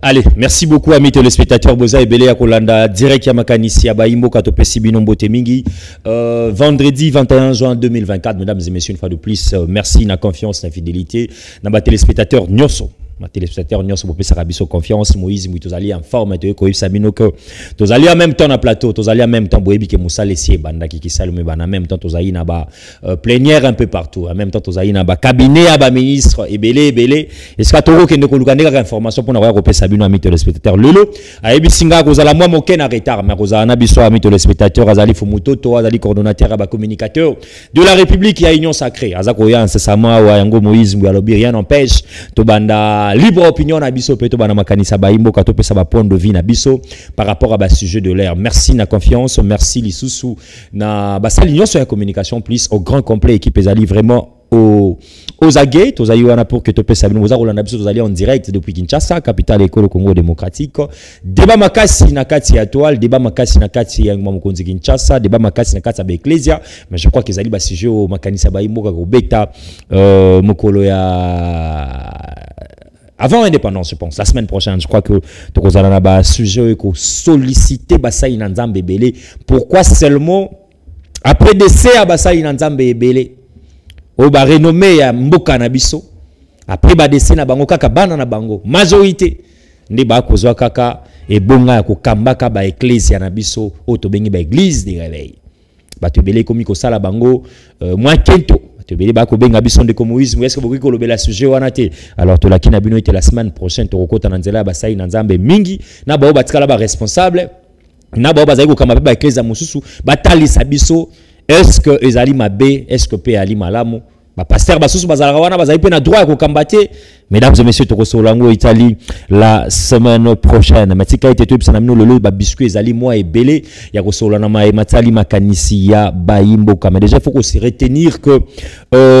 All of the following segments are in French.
Allez, merci beaucoup amis téléspectateurs Boza et Belé à Kolanda direct ya makanisi ya Baimbo Katopesi Binombo Temingi vendredi 21 juin 2024 mesdames et messieurs une fois de plus merci na confiance na fidélité na ba téléspectateurs Nyoso ma téléspectateur Nyoso pour pesa biso confiance Moïse Mouitozali en forme de ko Sabino que tozali en même temps na plateau tozali en même temps boyebi ke Moussa Lessie banda ki salume bana en même temps tozali na ba plénière un peu partout en même temps tozali na ba cabinet à ba ministre et Belé est-ce que toro ke ndeko lukandeka information pour na ko pesa bino ami téléspectateurs lelo ayebi singa kozala moi moke na retard mais kozala na biso ami téléspectateurs azali Fumuto to azali coordonnateur ba communicateur de la République ya Union Sacrée azako ya incessamment wa yango Moïse Mbuyalobi rien n'empêche to banda libre opinion na biso peto bana makanisa Baimbo katopesa ba point de vue na biso par rapport à ba sujet de l'air. Merci na confiance, merci lisusu na ba salinion sur la communication plus au grand complet équipe ezali vraiment aux aguets, aux aïwana pour que topesa bino oza rolanda biso tozali en direct depuis Kinshasa, capitale école Congo démocratique. Débat makasi na kati ya toile, débat makasi na kati ya Mokonzi Kinshasa, débat makasi na kati ya Ecclesia, mais je crois que ezali ba sujet au makanisa Baimbo ka beta mokolo ya avant l'indépendance, je pense, la semaine prochaine, je crois que tu as un sujet qui sollicité Basaï Nanzambe Belé. Pourquoi seulement après décès à Basaï Nanzambe Belé, au bas renommé à Mboka Nabiso, après ba décès na bango kaka bana na bango, majorité, ne ba kozwa kaka et bonga ko kambaka ba ecclesia Nabiso, auto bengi ba église de réveil. Ba tu belé komi ko sala bango, moins kento. Est-ce que vous avez le sujet alors tu l'as bino était la semaine prochaine tu recota nanzela basai nanzambe mingi na bao batikala ba responsable na bao bazali ko kamba ba ekleza mususu batali sabiso est-ce que ezali mabe est-ce que pe ali malamu ba pasteur basusu bazala wana bazali pe na droit ko kambate mesdames et messieurs toko solango Italie la semaine prochaine matika ite tu bisa na mino lelo ba biscuit ezali moi et belé ya ko solana ma matali makanisi ya Baimbo kama déjà faut qu'on se retenir que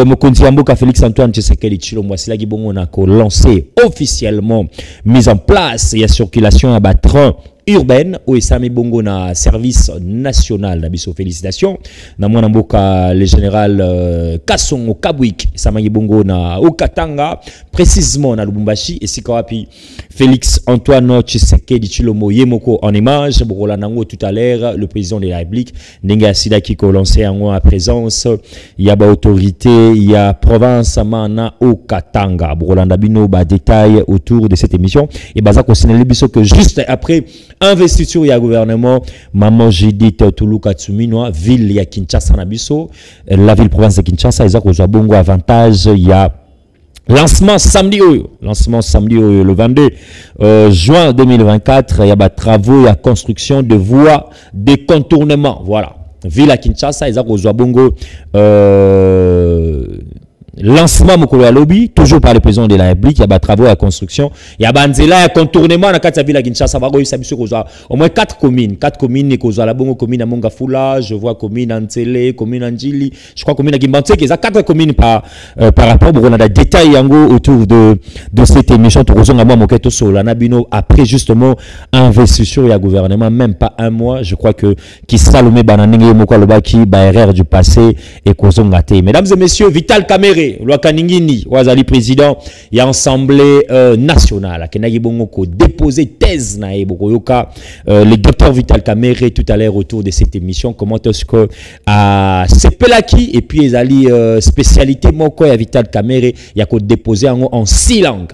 Mokonzi Mboka Félix Antoine Tshisekedi Tshilombo Asila Gibongo na ko lancer officiellement mise en place ya circulation à ba train urbaine ou Esami Bongo na service national d'abisso félicitations na mwana mboka le général Kasongo Kabwik Esami Bongo na Okatanga précisément na Lubumbashi et Sikawapi Félix Antoine Tshisekedi Tshilombo Yemoko en image Borola Nango tout à l'heure le président de la République Nenga Sida qui ko lancé en présence il y a ba autorité il y a province mana Okatanga Borola Ndabino ba détail autour de cette émission et bazako signaler biso que juste après investiture ya gouvernement maman Judith Tuluka Tsumino ville ya Kinshasa na biso la ville province de Kinshasa ezako kozwa bongo avantage ya lancement samedi le 22 juin 2024 il y a des travaux et construction de voies de contournement voilà ville à Kinshasa ezako kozwa bongo lancement mokolo ya lobby toujours par le président de la République il y a des travaux à construction il y a banzela ya contournement na kati ya ville ya Kinshasa ba ko biso kozwa au moins 4 communes kozwa la bongo commune à Mongafula je vois commune Ntsele commune Njili je crois commune à Kimbantseke il y a 4 communes par rapport on a des détails yango autour de cette émission to kozonga moi moketo sola na bino après justement investiture ya gouvernement même pas un mois je crois que qui Salomé bananenge moko lobaki ba erreur du passé et kozonga te mesdames et messieurs Vital Kamerhe Lwakaningini wazali président ya assemblée nationale kenaki bongo ko déposer thèse na ebokoyoka le docteur Vital Kamerhe tout à l'heure autour de cette émission comment est-ce que à sepelaki et puis ezali spécialité moko ya Vital Kamerhe ya ko déposer en 6 langues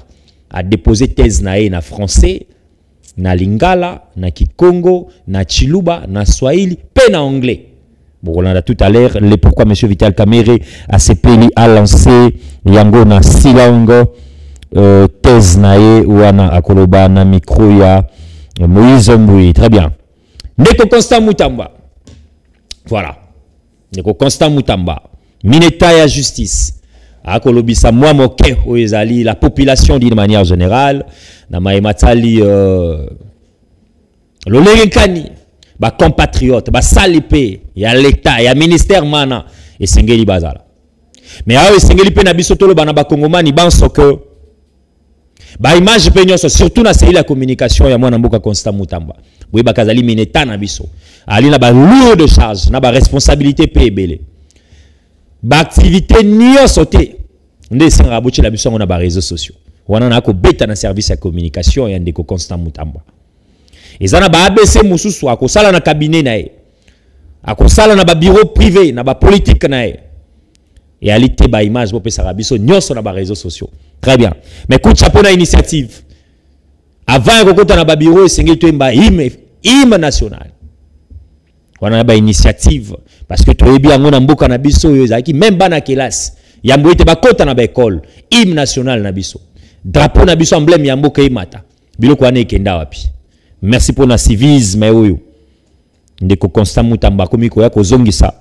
a déposer thèse na français na lingala na kikongo na chiluba na swahili pe na anglais. Bon, on a tout à l'heure les pourquoi monsieur Vital Kamerhe a CPLI a lancé yango na 6 langues thèse nae wana akoloba na micro ya Moïse Mbui très bien Ndeko Constant Mutamba voilà Ndeko Constant Mutamba mineta ya justice akolobisa moi moke oezali la population d'une manière générale na maematali lolerekani ba compatriotes ba salipe ya l'état ya ministère mana et sengeli bazala mais awe sengeli pe na biso tolo bana ba kongomani banso que ba image pe nyonso surtout na série la communication ya mwana mboka Constant Mutamba boye bakazali mineta na biso ali na ba lourd de charge na ba responsabilité pe ebele ba activité nyonso te nde sanga boche la biso na ba réseaux sociaux wana na ko beta na service ya communication ya ndeko Constant Mutamba ezana ba ABC mususu akosala na cabinet na ye akosala na ba bureau privé na ba politique na ye etalité ba image bo pesa biso nyonso na ba réseaux sociaux très bien mais coup de chapeau na initiative avant kokota na ba bureau esengeli to mba hymne national wana ba initiative parce que toyebi yango na mboka na biso yo ezaki même bana kelasi yambo ete bakota na ba école hymne national na biso drapeau na biso emblème ya mboka imata biloko wana ekenda wapi merci pour na civisme oyo ndeko Constant Mutamba komiko ya kozongisa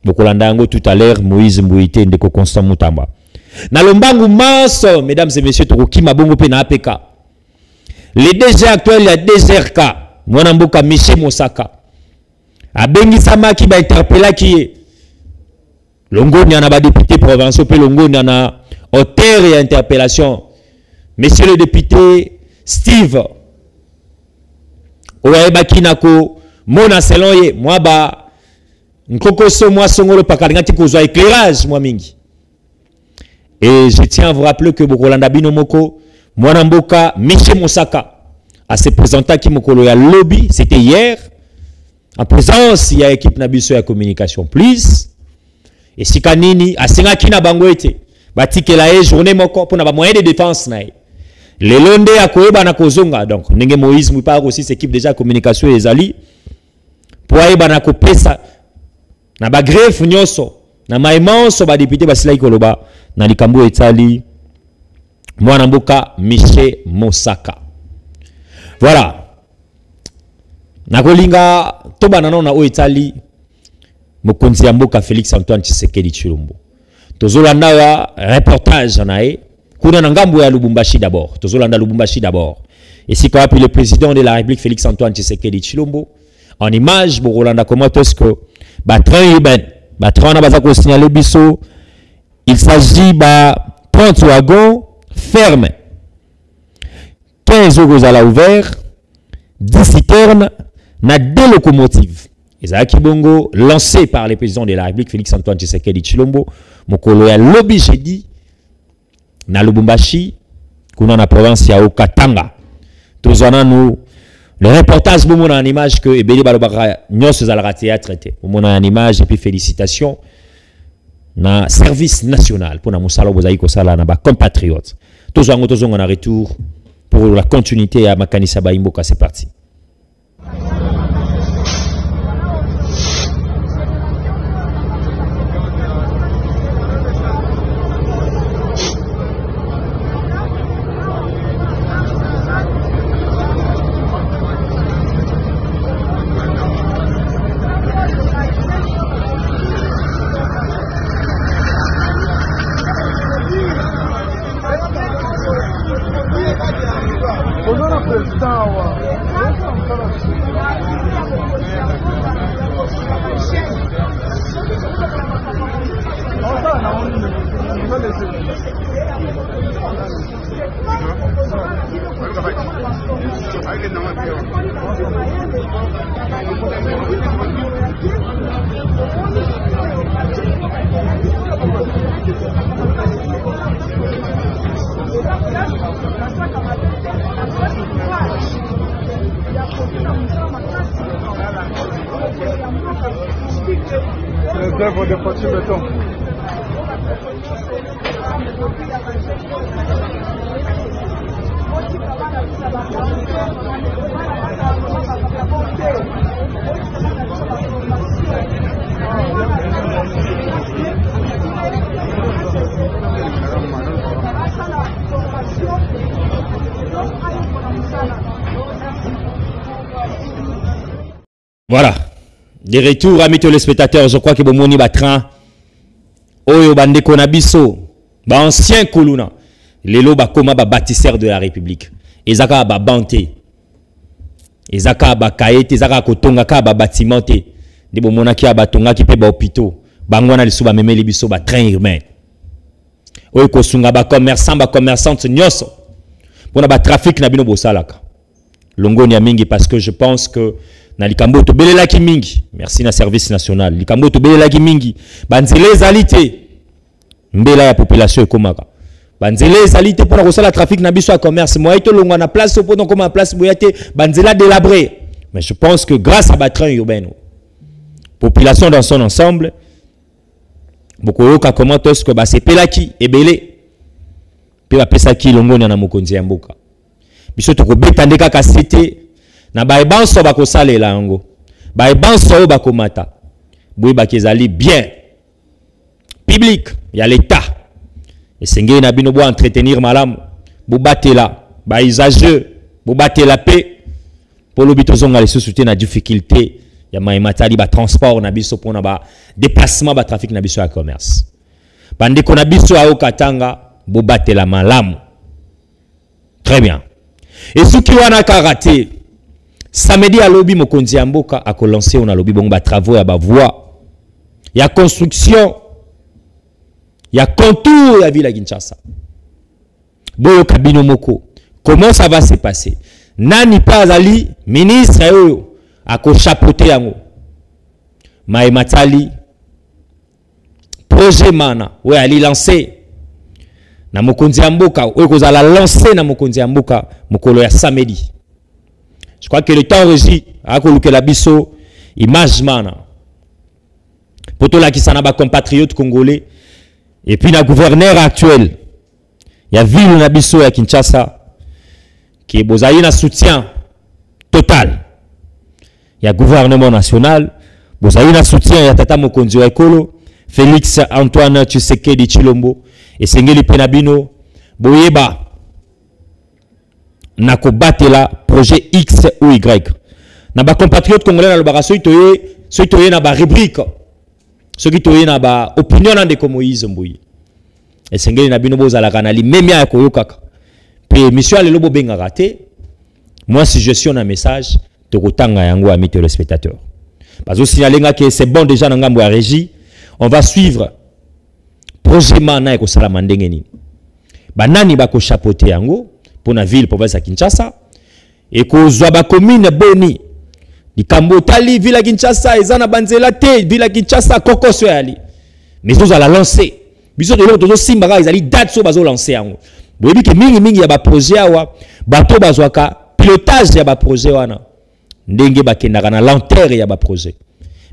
bokolanda yango tout à l'heure Moïse Mbouité ndeko Constant Mutamba na lombangu maso mesdames et messieurs tokokima bongo pe na APK le DG actuel ya DGRK mwana mboka Michel Mosaka abengisamaki ba interpellaki ye longoni na ba député provinciaux pe longoni na auteur ya interpellation monsieur le député Steve oyebaki nako mona selon ye moi ba nkokoso moi songolo pakalingati kozwa éclairage moi mingi et je tiens à vous rappeler que bokolanda bino moko mwana mboka Michel Mosaka a se présenté qui mokolo ya lobby c'était hier en présence il y a équipe na biso ya communication plus et sikanini asengaki na bango ete batikela ye journée moko pour na ba moyen de défense na ye le londe akoyeba na kozonga donc ndenge Moïse Mupar aussi cette équipe déjà communication ezali pour ayeba na kopesa na ba greffe nyonso na maimanso ba député basilaki koloba na likambo etali mwana mboka Michel Mosaka voilà nakolinga toba na o etali mokonzi ya mboka Félix Antoine Tshisekedi Tshilombo tozolanda wa reportage nae kuna na ngambo ya Lubumbashi d'abord tozolanda Lubumbashi d'abord et si quoi puis le président de la République Félix Antoine Tshisekedi Tshilombo en image bokolanda comment est-ce que ba train urbain ba train na baza ko signaler biso il s'agit ba 30 wagons fermes 15 ozala ouvert 10 citernes na 2 locomotives ezaki bongo lancé par le président de la République Félix Antoine Tshisekedi Tshilombo mokolo ya lobby jeudi na Lubumbashi kuna na province ya Okatanga tozana nous le reportage bomo na image que ebeli balobaka nyonso zalaka théâtre te bomo na image et puis félicitations na service national pour na musala bozali ko sala na ba compatriotes tozonga na retour pour la continuité ya makanisa ba imboka c'est parti. Les œuvres de Petit Béton. Voilà. De retour, amis téléspectateurs, je crois que Bomoni Batran, Oyo Bandeko Nabiso, ba ancien Koluna, Lelo Bakoma ba bâtisseur de la République, Ezaka ba banté, Ezaka ba kaete, Ezaka kotonga ka ba bâtimenté, de Bomona ki abatonga ki pe ba hôpitaux, Bangwana lisu ba meme libiso ba train urbain. Oyo kosunga ba commerçante nyoso, pour na ba trafic na bino bosalaka. Longoni ya mingi parce que je pense que na likambo to belela ki mingi merci na service national likambo to belela ki mingi banzele ezalite mbela ya population ekomaka Banzela ezali te pour la trafic na biso à commerce. Moi to longa na place pour donc comme en place boyate banzela délabré. Mais je pense que grâce à Batran urbain, population dans son ensemble, beaucoup yoka comment est-ce que c'est pelaki ebele. Pe ba pesa ki longo na mokonzi ya mboka. Biso to ko betande kaka cité na ba ebanso ba ko salela yango. Ba ebanso ba ko mata. Boye ba kezali bien. Public, il y a l'état. Et c'est ngé na bino bo entretenir malam, bo batela, ba usageux, bo batela paix pour le bitozonga les sociétés na difficulté, ya matali ba transport na biso pour na ba déplacement ba trafic na biso ya commerce. Bande ko na biso a Okatanga, bo batela malam. Très bien. Et ce qui wana karaté, samedi à lobby mokonzi ya mboka a ko lancer on a lobby bon ba travaux ya ba voie. Ya construction. Il y a contour la ville à Kinshasa. Boyo Kabino Moko. Comment ça va se passer? Nani pas ali ministre a ko chapeauté yango. Mae Matali projet mana ouais ali lancé na mokonzi ya mboka oyo kozala lancer na mokonzi ya mboka mokolo ya samedi. Je crois que le temps régi a ko luke la biso image mana. Poto la kisana ba compatriotes congolais. Et puis, le gouverneur actuel, il y a ville Nabiso à Kinshasa, qui est un soutien total. Il y a gouvernement national, un soutien, il y a Tata Mokonzi Ekolo, Félix Antoine Tshisekedi Tshilombo, et Sengeli Penabino, Boyeba, Nako Batela, projet X ou Y. Naba compatriotes congolais, Naba Soitoye, Naba rubrique. Ce qui toye na ba opinion na ndeko Moïse Mbuyi. Et sengeli na bino bozala kanali même ya koyokaka. Pe mission le lobo benga raté. Moi si je suis un message to kotanga yango ami téléspectateurs. Parce que signaler que c'est bon déjà na ngambo ya régie, on va suivre projet mana eko sala mandenge ni. Banani ba ko chapeauter yango pour na ville province ya Kinshasa et ko zwa ba commune boni. Likambo tali Villa Kinshasa ezana banzela te Villa Kinshasa kokoso yali mais ils ont lancé biso de l'autre simba ils ali date so bazo lancer yango boyebi ke mingi ya ba projet awa bato bazwaka pilotage ya ba projet wana ndenge bakendaka na lenteur ya ba projet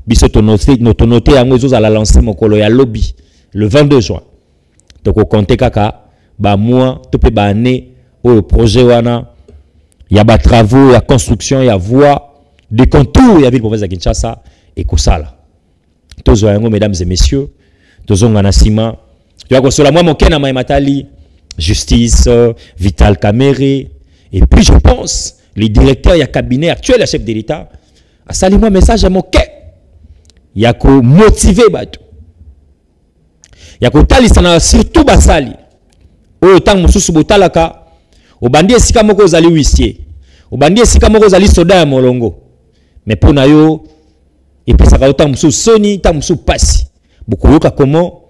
biso to noté yango ils ont lancer mokolo ya lobby le 22 juin to ko compter kaka ba mois to pe ba année au projet wana ya ba travaux ya construction ya voie de contours, il y a ville province de Kinshasa et Kosala. Tous mesdames et messieurs, tous on a sima. Tu vois que cela moi mon kena Matali, justice, Vital Kamere et puis je pense les directeurs, il y a cabinet actuel, le chef de l'État. A sali moi message à mon quai. Il y a ko motiver bato. Il y a ko tali sana surtout basali. O tang mususu botalaka. O bandi esika moko zali huissier. O bandi esika moko zali soda ya molongo. Mais pour nayo et puis ça va autant musu soni ta musu passi beaucoup yoka comment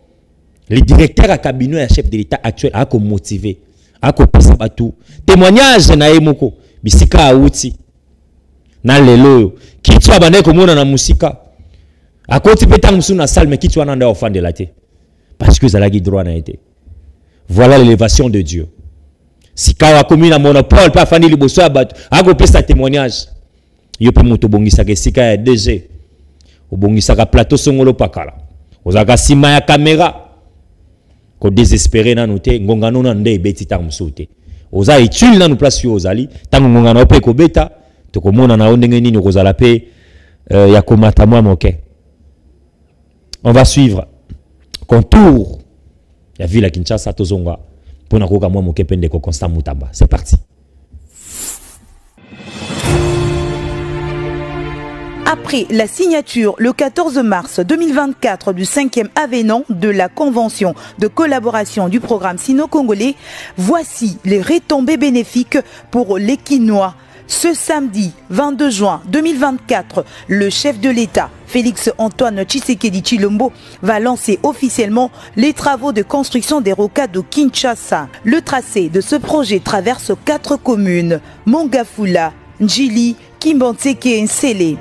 les directeurs à cabinet et chef de l'État actuel a ko motiver a ko pesa batu témoignage na yemoko bisika auti na lelo kitwa bande ko mona na musika a koti peta musu na salle mais kitwa na nda offendre la té parce que ça la droit na été voilà l'élévation de Dieu si ka commune na monopole pas fandi liboso ya batu a ko pesa témoignage yo pe moto bongisaka esika ya DG obongisaka plateau songolo pakala ozaka sima ya caméra ko désespéré na noté ngongano na nde beti ta msote oza utile na no place yo ozali tango ngongano pe ko beta to ko mona na ndenge nini kozala pe ya komata moi moke. On va suivre contour ya ville à Kinshasa tozonga pona koka moi moke pende ko Constant Mutamba. C'est parti. Après la signature le 14 mars 2024 du 5e avenant de la Convention de collaboration du programme sino-congolais, voici les retombées bénéfiques pour les Kinois. Ce samedi 22 juin 2024, le chef de l'État, Félix Antoine Tshisekedi Tshilombo, va lancer officiellement les travaux de construction des rocades de Kinshasa. Le tracé de ce projet traverse 4 communes, Mongafula, Njili, Kimbantseke et Nsele.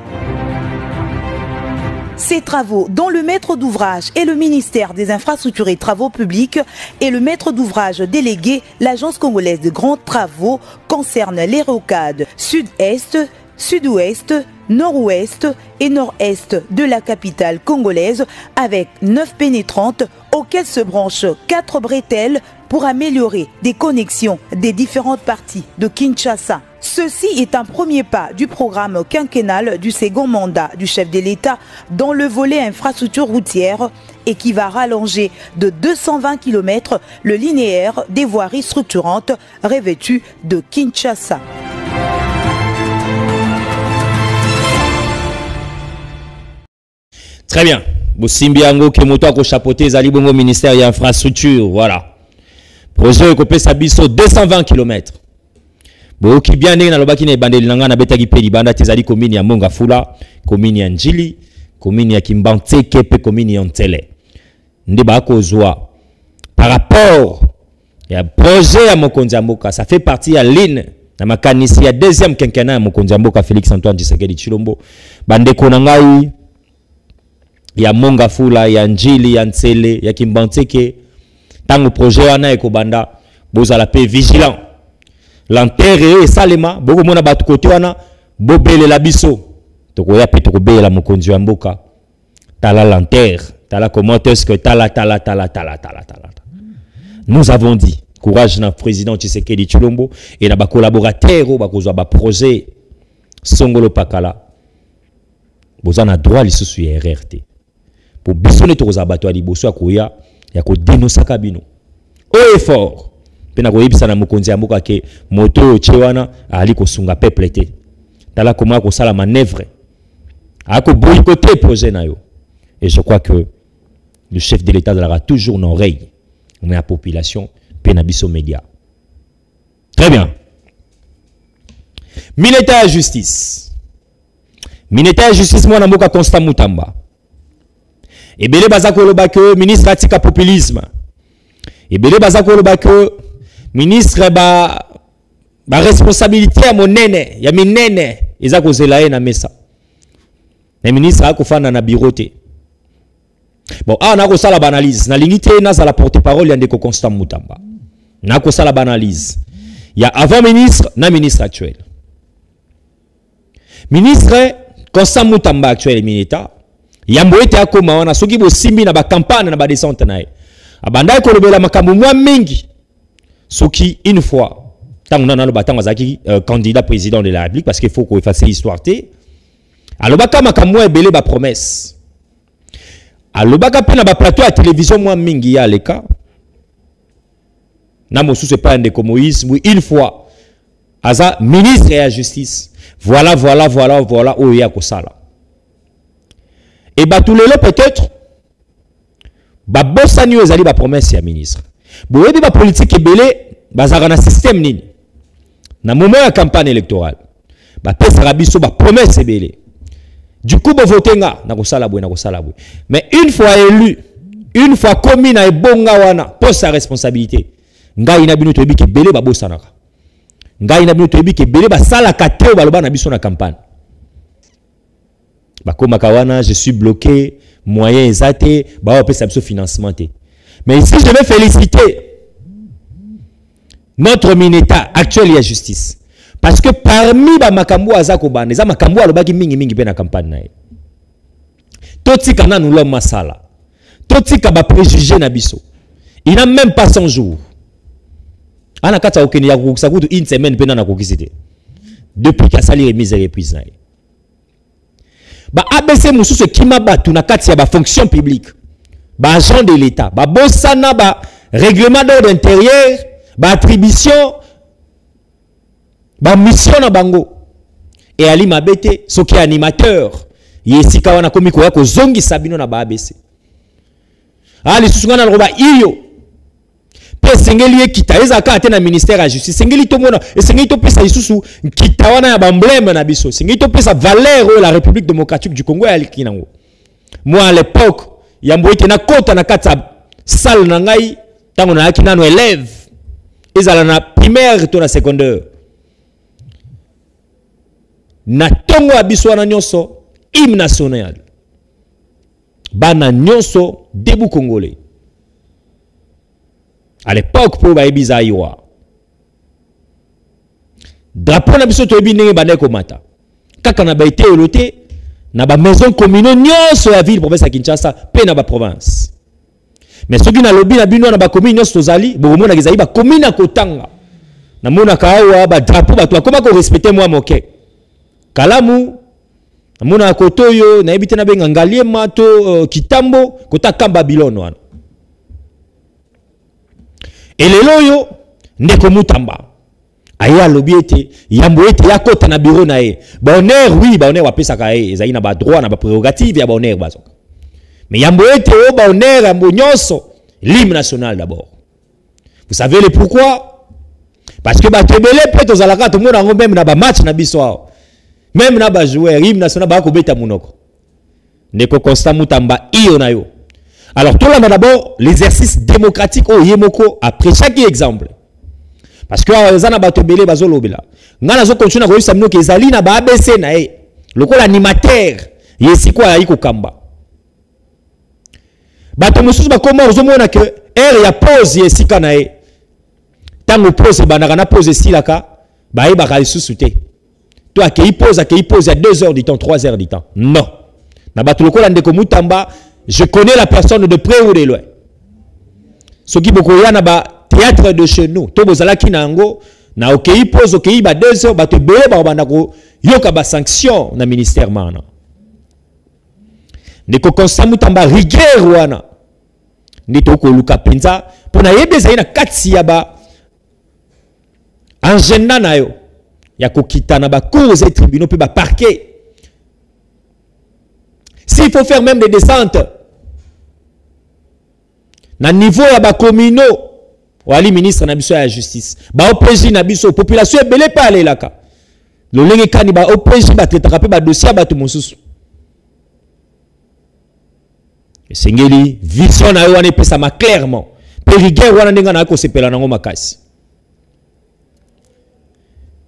Ces travaux, dont le maître d'ouvrage est le ministère des Infrastructures et Travaux Publics et le maître d'ouvrage délégué, l'Agence congolaise de grands travaux, concernent les rocades sud-est, sud-ouest, nord-ouest et nord-est de la capitale congolaise avec 9 pénétrantes auxquelles se branchent 4 bretelles pour améliorer des connexions des différentes parties de Kinshasa. Ceci est un premier pas du programme quinquennal du second mandat du chef de l'État dans le volet infrastructure routière et qui va rallonger de 220 km le linéaire des voiries structurantes revêtues de Kinshasa. Très bien. Bosimbiango Kemoto ko chapeauté zali bongo ministère de l'infrastructure, voilà. Projet ko sa biso 220 km. Bo ki bien ndenge na lobaki na bandeli nanga na betaki pe libanda tezali commune ya Mongafula, commune ya Njili, commune ya Kimbanteke pe commune ya Ntele. Nde ba kozwa par rapport ya projet ya Mokonzi Mboka, ça fait partie ya ligne na makanisi ya deuxième quinquennat ya Mokonzi Mboka Félix Antoine Tshisekedi Tshilombo. Bande ko nangai ya Mongafula, ya Njili, ya Ntele, ya Kimbanteke. Tango projet wana ekobanda bozala pe vigilant. L'enterre et salema boko mona batu kote wana bobele la biso. Tokoya pe tokobele la Mokonzi Mboka. Tala l'enterre, tala comment est-ce que tala. Nous avons dit courage na président Tshisekedi Tshilombo et na ba collaborateurs bakozwa ba projet Songolo Pakala. Bozana droit lisusu ya RRT. Pour biso ne tokoza bato ali boso akoya ya ko dénoncer bino. Au effort. Pena ko yebisa na Mokonzi Mboka ke moto chewana ali ko sunga peuple te. Tala comment ko sala manœuvre. A ko boycotter projet na yo. Et je crois que le chef de l'État donnera toujours une oreille. On met la population pena biso média. Très bien. Militaire à justice. Militaire à justice moi na Mboka Constant Mutamba. Et belé bazako lobake ministre atika populisme. Et belé bazako lobake ministre ba responsabilité à monene, ya minene, ezako zelaye na mesa. Le ministre a kofana na biroté. Bon, on a ko la banalise. Na lingité na za la porte-parole ya ndeko Constant Mutamba. Na ko la banalise. Il y a avant ministre, na ministre actuel. Ministre Constant Mutamba actuel ministre. Yambo ete akoma wana soki bo simbi na ba campagne na ba descente nae. Abanda ko lobela makambo mwa mingi. Soki une fois tant on a le batang azaki candidat président de la République parce qu'il faut qu'on efface l'histoire té. Alobaka makambo ebele ba promesse. Alobaka pe na ba plateau à télévision mwa mingi ya leka. Na mosu c'est pas un de Moïse, une fois aza ministre de la justice. Voilà oya ko sala. Et bah tout le lot peut-être bah bossa ni ezali ba promesse ya ministre. Bo yebi ba politique ebele bazaka na système nini. Na moment ya campagne électorale. Ba pesa rabiso ba promesse ebele. Du coup bo votenga na ko sala boy. Mais une fois élu, une fois commis na ebonga wana poste sa responsabilité. Ngai na bino to yebi ke belé ba bossa naka. Ngai na bino to yebi ke belé ba sala kateo ba loba na biso na campagne. Bakoma kawana, je suis bloqué, moyen exacté, bah on peut s'abso financement. Mais ici je vais féliciter notre ministère actuel et justice. Parce que parmi ba makambo azako bande, za makambo alobaki mingi pe na campagne na. Toti kana nous l'homme masala. Toti ka ba préjugé na biso. Il n'a même pas 100 jours. Ana kata okeni ya kokisa kutu une semaine pe na kokisite. Depuis qu'a sali remise et reprise na. Ba ABC mususu kima batu na kati ya ba fonction publique. Ba agent de l'État, ba bosana ba règlement d'ordre intérieur, ba attribution, ba mission na bango. Et ali mabete soki animateur, yesika wana komiko yako zongi sabino na ba ABC. Ali susungana roba iyo. Pe sengeli ekita ezaka ate na ministère ya justice. Sengeli to mona, sengeli to pesa isusu kita wana ya emblème na biso. Sengeli to pesa valeur la République démocratique du Congo ya likinango. Moi à l'époque, yambo ite na kota na kata salle na ngai tango na yakina no élève. Ezala na primaire to na secondaire. Na tongo abiso wana nyonso hymne national. bana nyonso debout congolais. À l'époque, pour Baïbiza Iwa. Drapeau na biso toyebi ndenge bana komata. Kaka na ba été eloté na ba maison communale nyonso ya ville province ya Kinshasa pe na ba province. Mais soki na lobby na bino na ba commune nyonso tozali, bokomona kezali ba commune na kotanga. Na mona kawa ba drapeau bato akoma ko respecter moi moke. Kalamu mona kotoyo na ebite na benga ngalie mato kitambo kota kamba Babylone wana. Et lelo yo ndeko Mutamba aya lobiete yambo ete yakota na bureau na e ba honneur oui ba honneur wapesa ka e ezali na ba droit na ba prérogative ya ba honneur bazoka mais yambo ete o ba honneur yambo nyonso l'hymne national d'abord. Vous savez le pourquoi? Parce que ba tebele peut ozalaka to mona ngo même na ba match na biso même na ba joueur l'hymne national ba ko beta munoko ndeko Constant Mutamba iyo na yo. Alors tout là d'abord l'exercice démocratique au Yemoko après chaque exemple. Parce que zana batobele bazolobela. Ngana zo continue ko yusamino ke ezali na ba ABC na e. Lokola animateur yesikwa ya iko kamba. Bato mususu ba koma ozomona ke air ya pause yesika na e. Tango pause banaka na pause silaka ba e ba kalisusu te. To akei pause à 2 heures du temps, 3 heures du temps. Non. Na bato lokola ndeko Mutamba, je connais la personne de près ou de loin. Ce qui beaucoup y a na ba théâtre de chez nous. To bozala ki nango na okei pose okei ba 2 heures ba te bele ba bandako yoka ba sanction na ministère mana. Ndeko Constant Mutamba rigueur wana. Ndito ko luka penza pona yebeza ina kati ya ba agenda na yo ya kokita na ba cours et tribunaux pe ba parquet. S'il faut faire même des descentes na niveau ya ba communaux wali ministre na biso ya justice ba OPJ na biso population ebele pa alelaka lolenge kani ba OPJ ba traitaka pe ba dossier ba to mosusu esengeli vision na yo wana pesa ma clairement pe rigueur wana ndenga na ko sepela nango makasi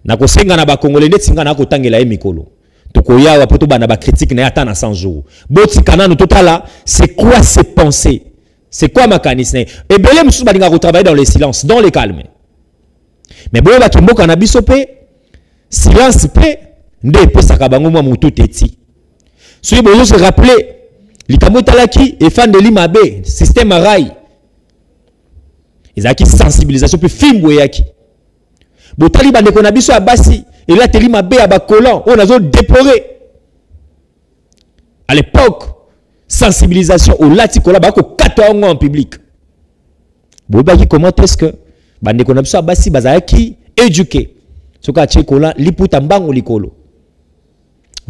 na ko senga na ba congolais ndeti singa na ko tangela emikolo tokoya wa poto ba na ba critique na yata na 100 jours boti kana no totala c'est quoi ces pensées. C'est quoi ma canisne? Et belé moussou badinga ko travailler dans le silence, dans le calme. Mais boye ba kimbo kana bisope silence pe nde pe sakabango mwa mutu teti. Soki bozo se rappeler likambo talaki et fan de l'Imabe, système rail. Ezaki sensibilisation pe fimbo yaki. Botali bande ko na biso ya basi et là te l'Imabe ya ba colon, on a zo déplorer. À l'époque sensibilisation au latikola bako kato en public. Bobaki comment est-ce que bande ko na biso basi bazaki éduqué. Soka tchekola liputa mbango likolo.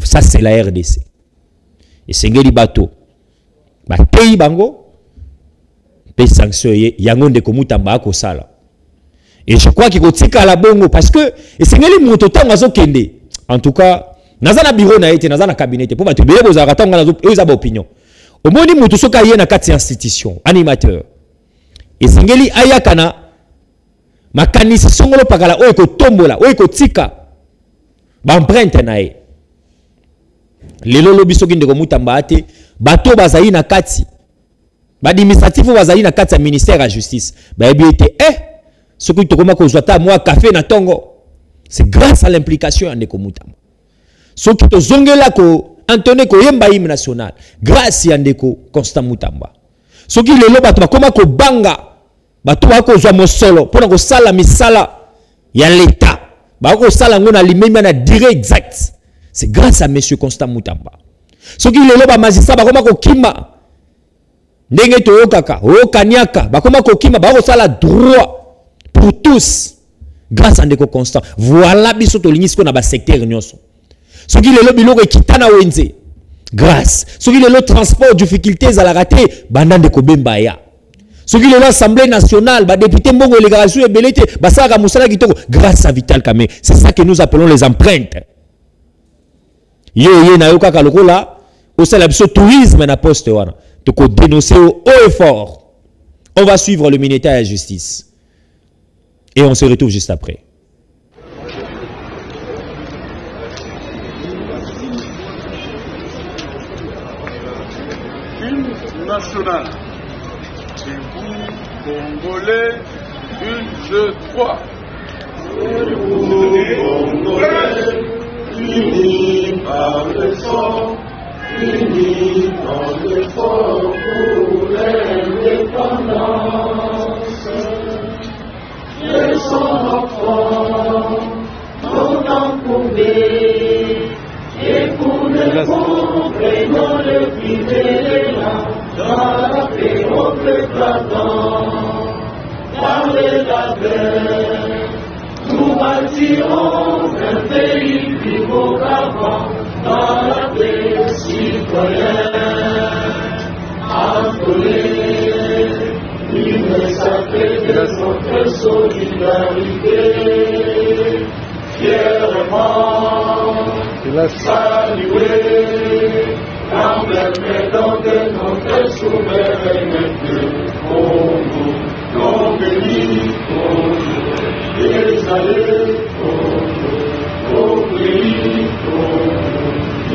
Ça c'est la RDC. Et sengeli bato. Ba tei bango pe sanction yango ndeko Mutamba ko sala. Et je crois qu'il faut tika la bongo parce que et sengeli moto tango azokende. En tout cas, nazana bureau na été nazana cabinet pour bato bele bozaka tango nazo ezaba opinion. Omoni mutu soka yena kati institution animateur ezingeli ayakana makanisi songolo pakala oyo ko tombola oyo ko tika ba empreinte na e lelo lobi soki ndeko Mutamba ate bato bazali na kati ba administratif bazali na kati ya ministère ya justice ba ebiete soki tokoma ko zwata moi café na tongo c'est grâce à l'implication ya ndeko Mutamba soki to zongela ko Antoine ko yemba hymne national grâce à ndeko Constant Mutamba soki lelo bato bakoma ko banga bato bako zwa mosolo pona ko sala misala ya l'état bako sala ngona limemi na dire exact c'est grâce à monsieur Constant Mutamba soki lelo ba magistrat bakoma ko kima ndenge to yokaka o kanyaka bakoma ko kima bako sala droit pour tous grâce à ndeko Constant voilà biso to lingisi ko na ba secteur nyonso. Ce qui est le biloko kitana wenze grâce ce qui est le transport difficultés à la rater banda de kobemba ya ce qui est l'Assemblée nationale ba député mbongo légalisation et belete basaka musala kitoko grâce à Vital Kamerhe. C'est ça que nous appelons les empreintes. Ye na yoka kalokola au sein de tourisme na poste wana to ko dénoncer au haut et fort. On va suivre le ministère de la justice et on se retrouve juste après. nationale. Debout, Congolais, 1, 2, 3. Congolais, unis par le sang, unis dans l'effort pour l'indépendance. Laissons enfants, non encourbés, et pour le monde, prenons le privé dans la paix au peuple. Par les labels, nous bâtirons un pays plus beau qu'avant, dans la paix citoyenne. Appelés, une sacrée de notre solidarité, fièrement saluer, en permettant de notre souveraineté. Congo, Congo, les allées, Congo, pays,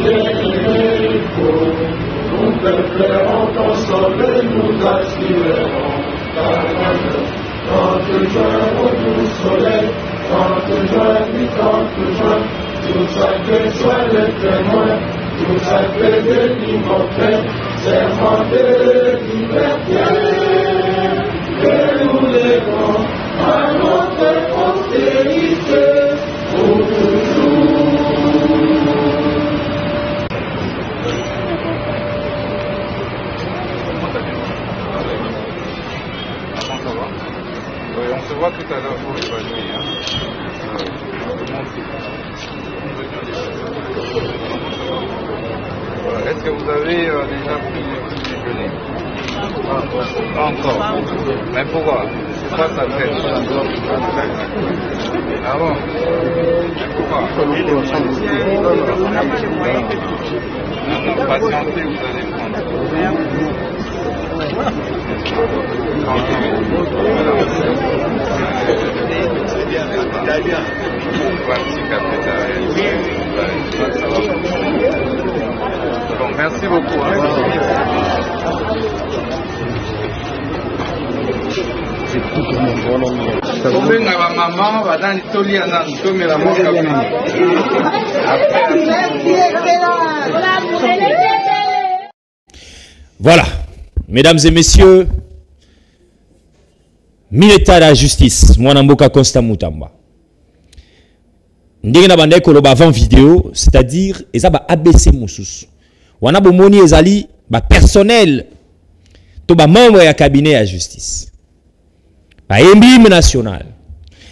les nous préférons ensemble, nous assurerons quand juin au doux soleil, quand juin, tout sacré soit le témoin, tout sacré de l'immortel, serment de liberté, que nous lèvons à notre postérité pour toujours. On se voit tout à l'heure pour évaluer. Est-ce que vous avez déjà pris le petit déjeuner? Pas encore. Mais pourquoi? C'est pas ça fait. Ah bon? Mais pourquoi? Non, patientez, vous allez prendre. Bon, merci beaucoup. Voilà, mesdames et messieurs, militaire de la justice, moi Namboka Constant Moutamba. Ndenge na banda ko loba avant vidéo, c'est-à-dire ezaba ABC Moussous. Wana bomoni ezali ba personnel to ba membre ya cabinet ya justice. Ba MBM national.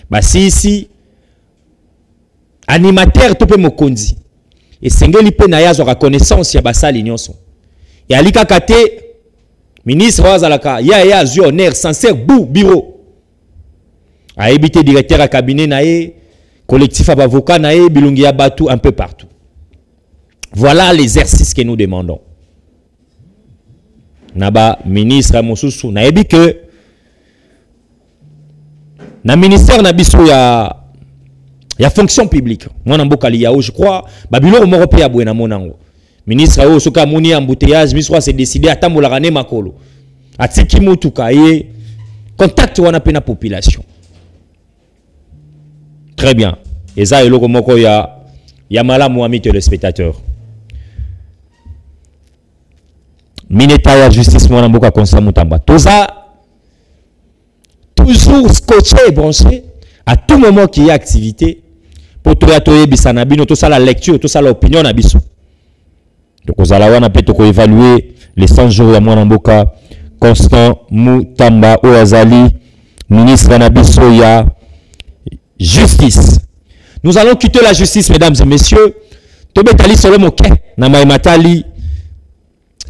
Ba sisi animateur to pe mokonzi. Et sengeli pe na yazo reconnaissance ya basali nyonso. Et alika kate ministre wazalaka ya zu honneur sincère bou bureau. A évité directeur à cabinet nae collectif à avocat nae bilungi ya batu un peu partout. Voilà l'exercice que nous demandons. Naba ministre Amosusu na ebi que na ministère na biso ya fonction publique. Moi na mboka liao je crois babilo mo européen bwena monango. Ministre o soka moni embouteillage miswa c'est décidé à tambola rane makolo. Atiki mutuka ye contact wana pe na population. Très bien. Et ça eloko moko ya malamu ami téléspectateurs. Mineta ya justice mwana mboka Constant Moutamba. Toza toujours scotché branché à tout moment qu'il y a activité pour toyer bisana bino to ça la lecture, to ça l'opinion na biso. Donc aux alawana peut to évaluer les 100 jours ya mwana mboka Constant Moutamba Oazali ministre na biso ya justice. Nous allons quitter la justice, mesdames et messieurs. Tobetali Solomoke na maimatali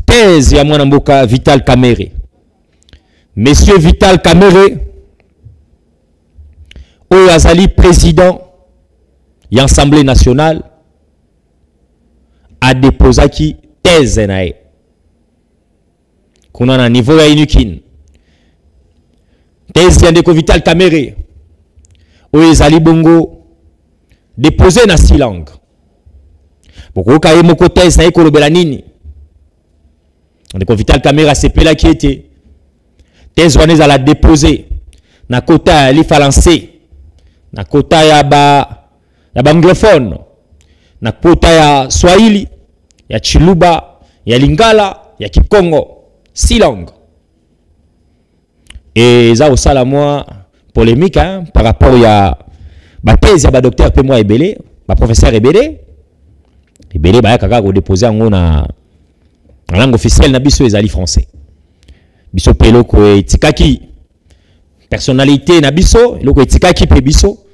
thèse ya mwana mboka Vital Kamerhe. Monsieur Vital Kamerhe Oazali président de l'Assemblée nationale a déposé qui thèse nae. Qu'on a un niveau ya inukin. Thèse ya ndeko Vital Kamerhe Oazali bongo déposé na silang. Pourquoi kaye moko thèse na ekolobela nini? ndeko Vital Kamerhe asepela qui était thèse wana ezala déposé na kota ya lifalancé na kota ya anglophone na kota ya Swahili ya Chiluba ya Lingala ya Kikongo 6 langues. Et ça aussi la moi polémique hein, par rapport à ma thèse ya docteur pe moi Ebele ma professeur Ebele ba kaka ko déposer en na langue officielle na biso ezali français biso pelo ko etikaki personnalité na biso eloko etikaki pe biso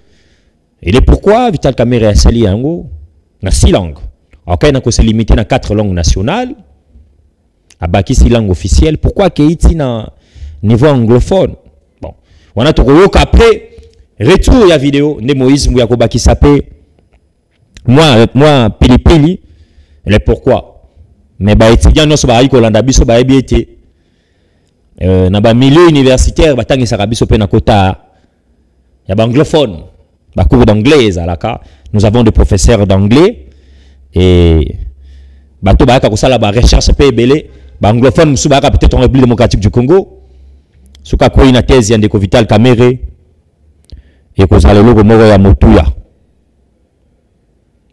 et le pourquoi Vital Kamerhe a sali yango na 6 langues. OK na ko se limiter na 4 langues nationales abaki 6 langues officielles pourquoi keiti na niveau anglophone. Bon on a trouvé qu'après retour ya vidéo ne Moïse Mouya Kobaki sapé moi pilipili le pourquoi mais ba étudiant no so ba iko landa biso ba ebiete na ba milieu universitaire batangi saka biso pe na kota ya ba anglophone ba cours d'anglais alaka nous avons des professeurs d'anglais et bato ba ka kosala ba recherche pe ebele ba anglophone musu ba ka peut-être en République démocratique du Congo suka ko ina thèse ya ndeko Vital Kamerhe et kozala logo moko ya motuya.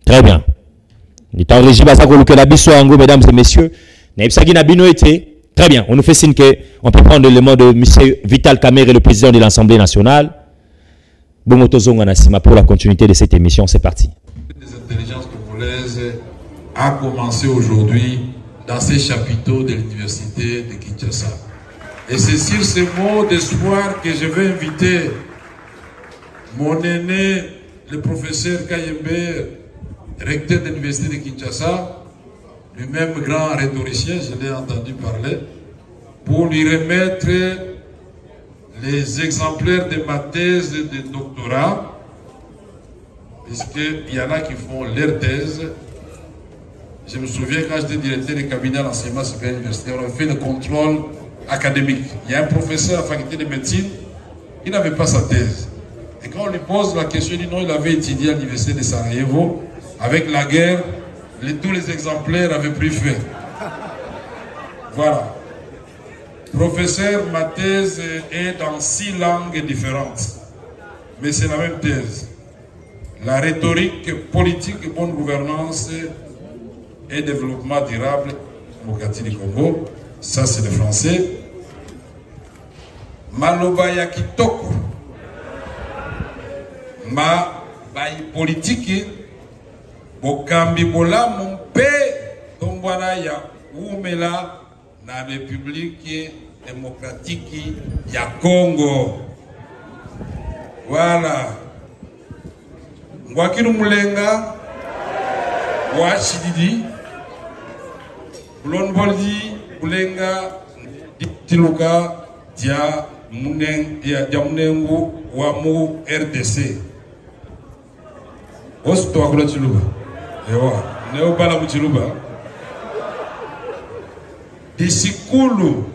Très bien. L'état régime à ça que la biso ango mesdames et messieurs n'ebsaki na bino été très bien. On nous fait signe que on peut prendre l'élément de monsieur Vital Kamerhe, le président de l'Assemblée nationale. Bon tozonga na sima pour la continuité de cette émission, c'est parti. Les intelligences congolaises a commencé aujourd'hui dans ces chapiteaux de l'université de Kinshasa. Et c'est sur ces mots d'espoir que je vais inviter mon aîné, le professeur Kayembe, recteur de l'université de Kinshasa, lui-même grand rhétoricien, je l'ai entendu parler, pour lui remettre les exemplaires de ma thèse de doctorat, puisqu'il y en a qui font leur thèse. Je me souviens quand j'étais directeur du cabinet à l'enseignement supérieur universitaire, on a fait le contrôle académique. Il y a un professeur à la faculté de médecine, il n'avait pas sa thèse. Et quand on lui pose la question, il dit non, il avait étudié à l'université de Sarajevo. Avec la guerre, tous les exemplaires avaient pris feu. Voilà. Professeur, ma thèse est dans 6 langues différentes. Mais c'est la même thèse. La rhétorique politique, bonne gouvernance et développement durable, démocratie du Congo. Ça, c'est le français. Malobaya Kitoko. Ma bayi politique. Bokambi bola mon père tombwana ya umela na République démocratique ya Congo. Voilà. Ngwakiru mulenga wa Chididi Blonboldi mulenga tiluka dia munengu wa mu RDC. Osto akula chiluba. Ewa, neo bala muchiluba. Disikulu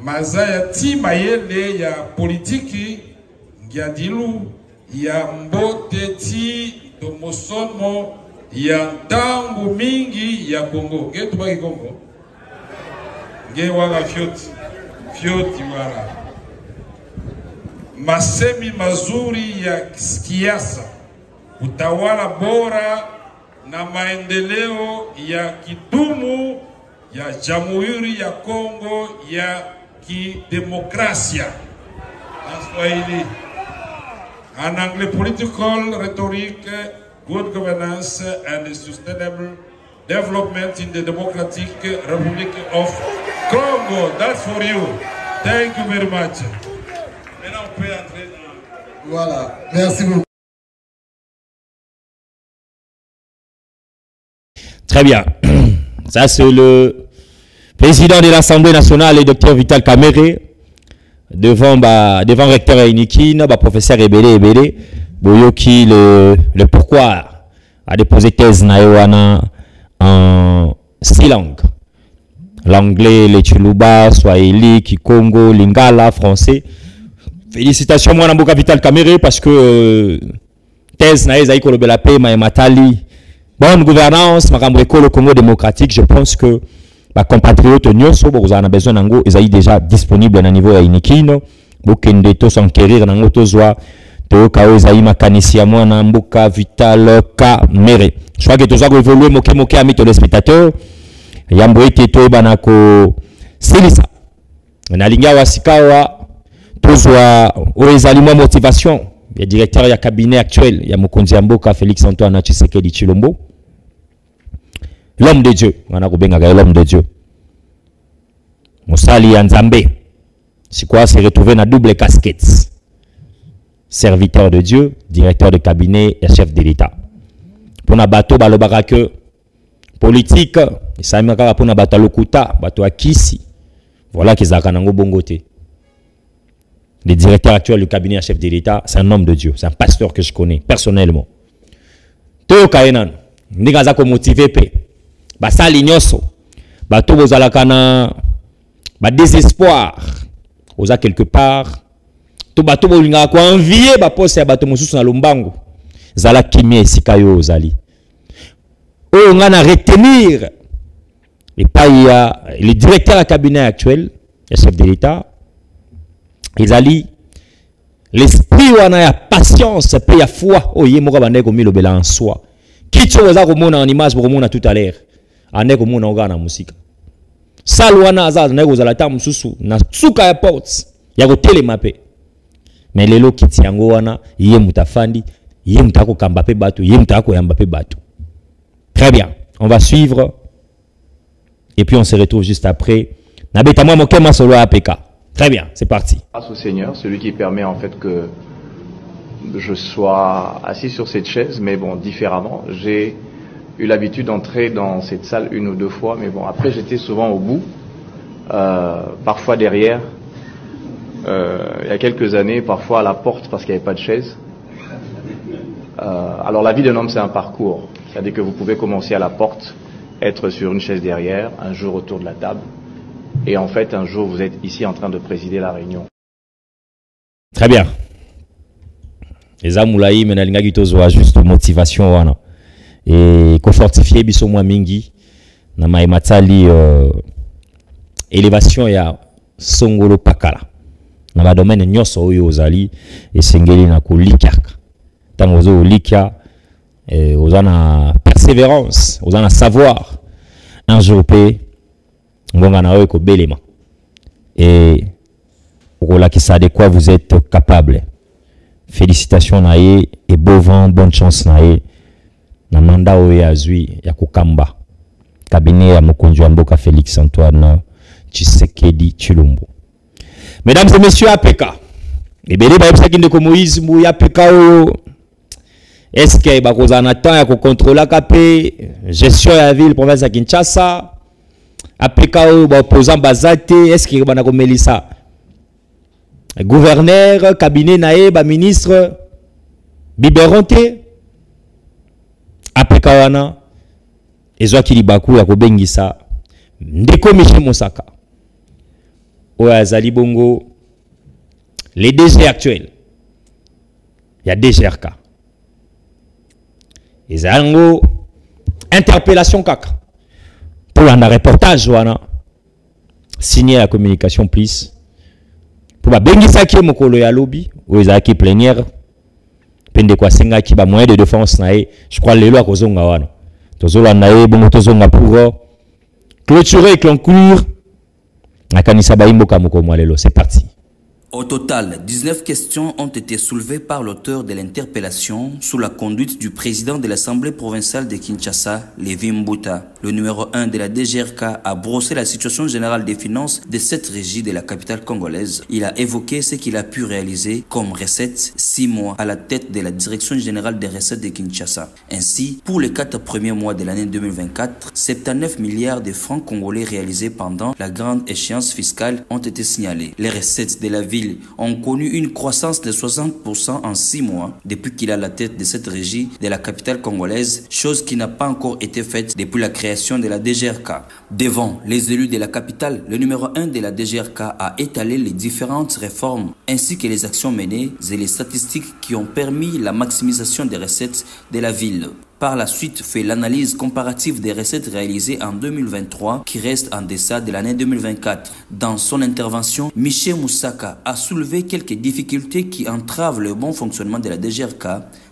mazaya ti mayele ya politiki ngiadilu ya mbote ti domosomo ya ntangu mingi ya Congo. Nge tubaki Congo? Nge wala fioti wala. Masemi mazuri ya kiasa. Utawala bora na maendeleo ya kidumu ya Jamhuri ya Kongo ya kidemokrasia. En Swahili. En anglais, political rhetoric, good governance and sustainable development in the Democratic Republic of Congo. That's for you. Thank you very much. Maintenant, on peut entrer dans... Voilà. Merci beaucoup. Très bien. Ça, c'est le président de l'Assemblée nationale, le docteur Vital Kamerhe, devant recteur Inikin, professeur Ebele, Boyoki, le pourquoi a déposé thèse naïwana en 6 langues. L'anglais, le Chiluba, Swahili, Kikongo, Lingala, français. Félicitations, moi, Namboka Vital Kamerhe, parce que thèse naïza Ikolobelape, Matali. Bonne gouvernance, Makambreko, le Congo démocratique, je pense que ba compatriotes nyonso bo za na besoin nango ezali déjà disponible na niveau ya inikino bo kende to s'enquérir nango to zwa to ka ezali makanisi ya mwana mbuka Vital Kamerhe. Je crois que to za ko évoluer moke ami to les spectateurs yambo ete to bana ko silisa na linga wa sikawa to zwa o ezali mo motivation ya directeur ya cabinet actuel ya mokonzi ya mboka Félix Antoine Tshisekedi Tshilombo. L'homme de Dieu, on a l'homme de Dieu. Moussali Nzambe, c'est quoi? C'est retrouvé dans double casquette. Serviteur de Dieu, directeur de cabinet et chef de l'État. Pour na bateau, que politique, et ça m'a pour na bateau lokuta, bateau akisi. Voilà qu'ils ont un bongote. Le directeur actuel du cabinet et chef de l'État, c'est un homme de Dieu, c'est un pasteur que je connais personnellement. Teo Kaenan, n'gaza ko motivé pe. Basali nyoso bato bozalaka na ba désespoir oza quelque part to bato bolinga ko envier ba poste ya bato mosusu na lombango zala kimia esika yo ozali o ngana retenir et pas ya le directeur à cabinet actuel le chef de l'État ezali l'esprit wana ya patience pe ya foi oye moko bande ko milobela en soi kitso oza ko mona en image ko mona tout à l'heure aneko mona ogana musika salwana azaza neko zalata mususu na suka ya ports ya ko telemape mais lelo kiti yango wana ye mutafandi ye mutako kamba pe bato ye mutako yamba pe bato. Très bien, on va suivre et puis on se retrouve juste après na beta moi mokema solo APK. Très bien, c'est parti. Grâce au Seigneur, celui qui permet en fait que je sois assis sur cette chaise, mais bon, différemment. J'ai eu l'habitude d'entrer dans cette salle une ou deux fois, mais bon, après j'étais souvent au bout, parfois derrière, il y a quelques années, parfois à la porte parce qu'il n'y avait pas de chaise. Alors la vie d'un homme c'est un parcours, c'est-à-dire que vous pouvez commencer à la porte, être sur une chaise derrière, un jour autour de la table, et en fait un jour vous êtes ici en train de présider la réunion. Très bien. Les amoulaï menalinga tozo juste motivation wana. Et qu'on fortifie biso mwa mingi na maimatali élévation ya songolo pakala na ba domaine nyoso oyo ozali esengeli na kolikaka tango ozo likia ozana persévérance ozana savoir un jour pe ngonga na oyo ko belema et okolakisa de quoi vous êtes capable. Félicitations nae et beau vent, bonne chance nae na manda oyo azui ya kukamba cabinet ya mokonzi wa mboka Félix Antoine Tshisekedi Tshilombo. Mesdames et messieurs, APK ebele ba yebisaki ndeko Moïse mbu ya APK oyo est-ce que bakozana temps ya ko contrôler kape gestion ya ville province ya Kinshasa APK oyo ba opposant bazate est-ce que bana ko melisa gouverneur cabinet nae ba ministre biberonté APK wana ezwaki libaku ya kobengisa ndeko Michel Mosaka oyo azali bongo les DG actuels ya DGRK ezango interpellation kaka pour un reportage wana signé la communication plus pour ba bengisa ki mokolo ya lobby oyo ezalaki plénière pende kwa senga ki ba moyen de défense nae je crois lelo akozonga wana tozola nae bongo tozonga pour clôturer et conclure na kanisa ba imboka moko lelo. C'est parti. Au total, 19 questions ont été soulevées par l'auteur de l'interpellation sous la conduite du président de l'Assemblée provinciale de Kinshasa, Lévi Mbuta. Le numéro 1 de la DGRK a brossé la situation générale des finances de cette régie de la capitale congolaise. Il a évoqué ce qu'il a pu réaliser comme recettes 6 mois à la tête de la direction générale des recettes de Kinshasa. Ainsi, pour les 4 premiers mois de l'année 2024, 79 milliards de francs congolais réalisés pendant la grande échéance fiscale ont été signalés. Les recettes de la ville ont connu une croissance de 60% en 6 mois depuis qu'il a la tête de cette régie de la capitale congolaise, chose qui n'a pas encore été faite depuis la création de la DGRK. Devant les élus de la capitale, le numéro 1 de la DGRK a étalé les différentes réformes ainsi que les actions menées et les statistiques qui ont permis la maximisation des recettes de la ville. par la suite fait l'analyse comparative des recettes réalisées en 2023 qui restent en deçà de l'année 2024. Dans son intervention, Michel Moussaka a soulevé quelques difficultés qui entravent le bon fonctionnement de la DGRK,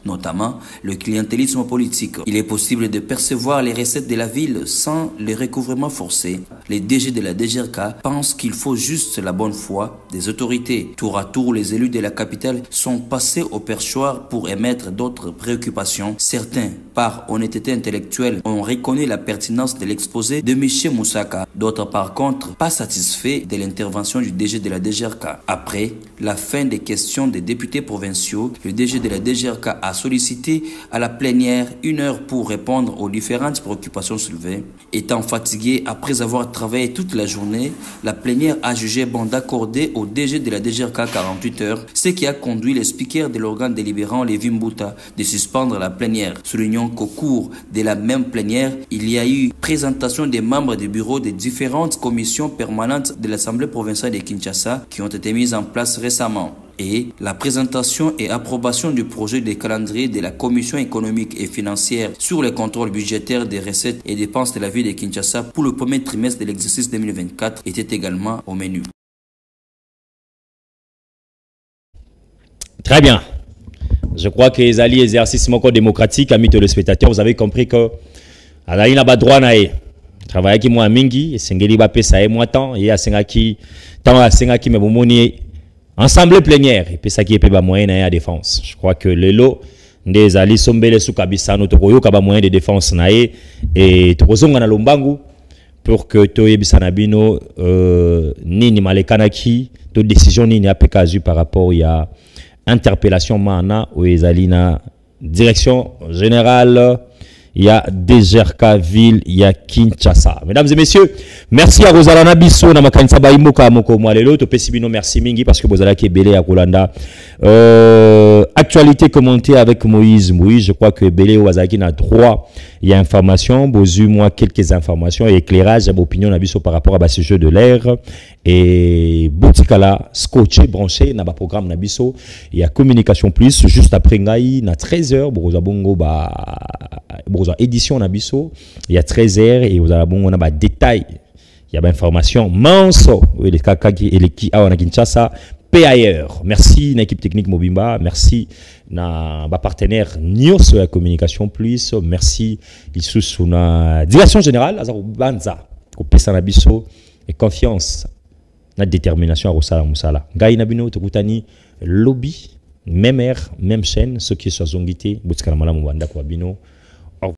notamment le clientélisme politique. Il est possible de percevoir les recettes de la ville sans le recouvrement forcé. Les DG de la DGRK pensent qu'il faut juste la bonne foi des autorités. Tour à tour, les élus de la capitale sont passés au perchoir pour émettre d'autres préoccupations. Certains, par honnêteté intellectuelle, ont reconnu la pertinence de l'exposé de Michel Moussaka. D'autres, par contre, pas satisfaits de l'intervention du DG de la DGRK. Après la fin des questions des députés provinciaux, le DG de la DGRK a sollicité à la plénière 1 heure pour répondre aux différentes préoccupations soulevées. Étant fatigué après avoir travaillé toute la journée, la plénière a jugé bon d'accorder au DG de la DGRK 48 heures, ce qui a conduit le speaker de l'organe délibérant, Lévi Mbuta, de suspendre la plénière. Soulignons qu'au cours de la même plénière, il y a eu présentation des membres du bureau des différentes commissions permanentes de l'Assemblée provinciale de Kinshasa qui ont été mises en place récemment, et la présentation et approbation du projet de calendrier de la Commission économique et financière sur le contrôle budgétaire des recettes et dépenses de la ville de Kinshasa pour le premier trimestre de l'exercice 2024 était également au menu. Très bien. Je crois que les alliés exercice démocratique, amis téléspectateurs, vous avez compris que Alain n'a pas droit à travailler qui moi mingi et sengeli ba pesa et moi tant et a sengaki tant a sengaki me bomoni ensemble plénière et pesa qui est pas moyen à défense. Je crois que le lot des alliés sombele sous kabisa notre koyo kaba moyen de défense nae et tozonga na lombangu pour que to yebisa na bino nini malekanaki to décision nini apekazu par rapport à interpellation mana ou ezalina direction générale. Il y a DGRK ville, il y a Kinshasa. Mesdames et messieurs, merci à Rosalana Bisso, na makanisa baimoka moko mwalelo, to pesibino merci mingi parce que Bozala qui est belé à Kolanda. Actualité commentée avec Moïse. Oui, je crois que Belé Wazaki n'a droit. Il y a information, Bozu, moi, quelques informations et éclairages, opinion Nabiso par rapport à ce jeu de l'air. Et Boutikala, scotché, branché, n'a pas programme Nabiso. Il y a communication plus, juste après Ngaï, na 13h, Broza Bongo, Broza édition Nabiso. Il y a 13h et vous avez Bongo, na détail. Il y a information, manso, les kakaki et les ki awa na Kinshasa. Ailleurs. Merci à l'équipe technique Mobimba, merci à ma partenaire Nios la communication plus, merci sous la direction générale Azaro Banza, au Pesanabiso et confiance, la détermination à Rosala Moussala. Gaï Nabino, Tokutani, lobby, même air, même chaîne, ceux qui sont zongité, Boutskalamala Mwanda Kwabino.